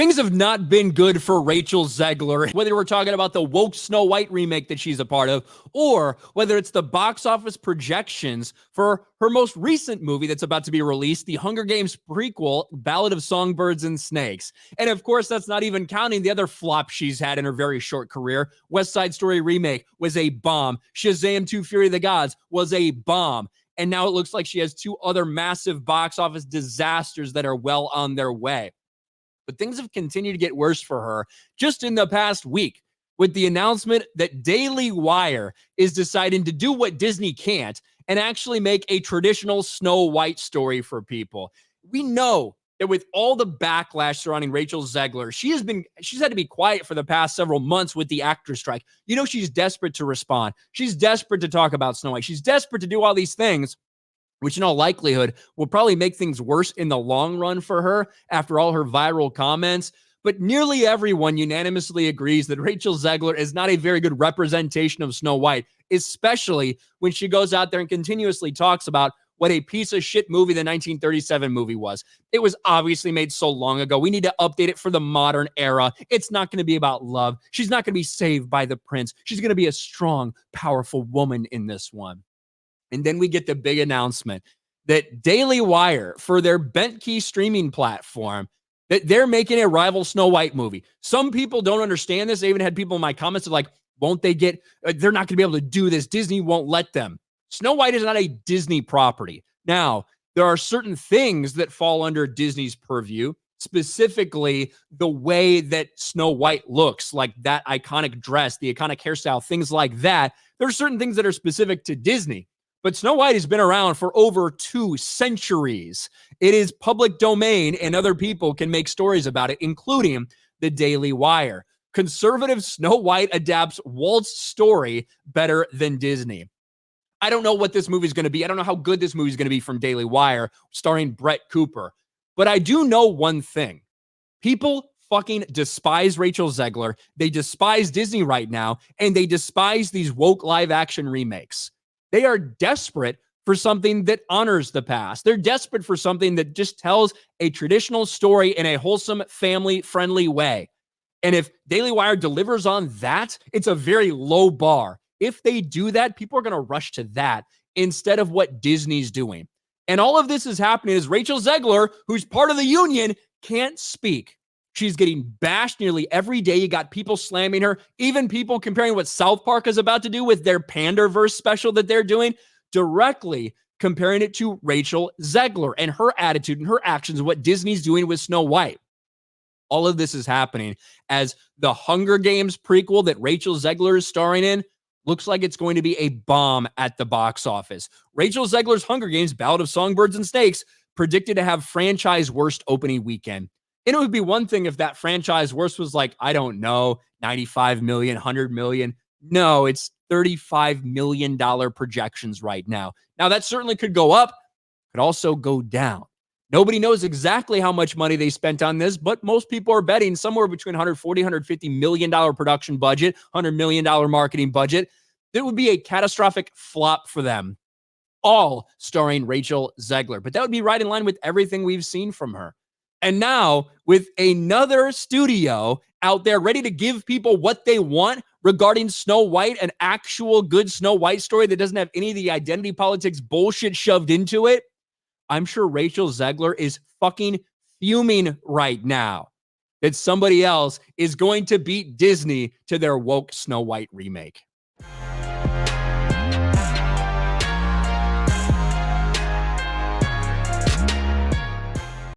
Things have not been good for Rachel Zegler, whether we're talking about the woke Snow White remake that she's a part of, or whether it's the box office projections for her most recent movie that's about to be released, the Hunger Games prequel, Ballad of Songbirds and Snakes. And of course, that's not even counting the other flop she's had in her very short career. West Side Story remake was a bomb. Shazam 2: Fury of the Gods was a bomb. And now it looks like she has two other massive box office disasters that are well on their way. But things have continued to get worse for her just in the past week with the announcement that Daily Wire is deciding to do what Disney can't and actually make a traditional Snow White story for people. We know that with all the backlash surrounding Rachel Zegler, she's had to be quiet for the past several months with the actor strike. You know, she's desperate to respond. She's desperate to talk about Snow White. She's desperate to do all these things, which in all likelihood will probably make things worse in the long run for her after all her viral comments. But nearly everyone unanimously agrees that Rachel Zegler is not a very good representation of Snow White, especially when she goes out there and continuously talks about what a piece of shit movie the 1937 movie was. It was obviously made so long ago. We need to update it for the modern era. It's not going to be about love. She's not going to be saved by the prince. She's going to be a strong, powerful woman in this one. And then we get the big announcement that Daily Wire, for their Bentkey streaming platform, that they're making a rival Snow White movie. Some people don't understand this. I even had people in my comments like, won't they get, they're not going to be able to do this. Disney won't let them. Snow White is not a Disney property. Now, there are certain things that fall under Disney's purview, specifically the way that Snow White looks, like that iconic dress, the iconic hairstyle, things like that. There are certain things that are specific to Disney. But Snow White has been around for over 2 centuries. It is public domain, and other people can make stories about it, including the Daily Wire. Conservative Snow White adapts Walt's story better than Disney. I don't know what this movie is going to be. I don't know how good this movie is going to be from Daily Wire, starring Brett Cooper. But I do know one thing. People fucking despise Rachel Zegler. They despise Disney right now, and they despise these woke live-action remakes. They are desperate for something that honors the past. They're desperate for something that just tells a traditional story in a wholesome, family-friendly way. And if Daily Wire delivers on that, it's a very low bar. If they do that, people are going to rush to that instead of what Disney's doing. And all of this is happening as Rachel Zegler, who's part of the union, can't speak. She's getting bashed nearly every day. You got people slamming her, even people comparing what South Park is about to do with their Panderverse special that they're doing, directly comparing it to Rachel Zegler and her attitude and her actions, what Disney's doing with Snow White. All of this is happening as the Hunger Games prequel that Rachel Zegler is starring in looks like it's going to be a bomb at the box office. Rachel Zegler's Hunger Games, Ballad of Songbirds and Snakes, predicted to have franchise worst opening weekend. And it would be one thing if that franchise worst was like, I don't know, 95 million, 100 million. No, it's $35 million projections right now. Now, that certainly could go up, could also go down. Nobody knows exactly how much money they spent on this, but most people are betting somewhere between $140, $150 million production budget, $100 million marketing budget. It would be a catastrophic flop for them, all starring Rachel Zegler. But that would be right in line with everything we've seen from her. And now, with another studio out there ready to give people what they want regarding Snow White, an actual good Snow White story that doesn't have any of the identity politics bullshit shoved into it, I'm sure Rachel Zegler is fucking fuming right now that somebody else is going to beat Disney to their woke Snow White remake.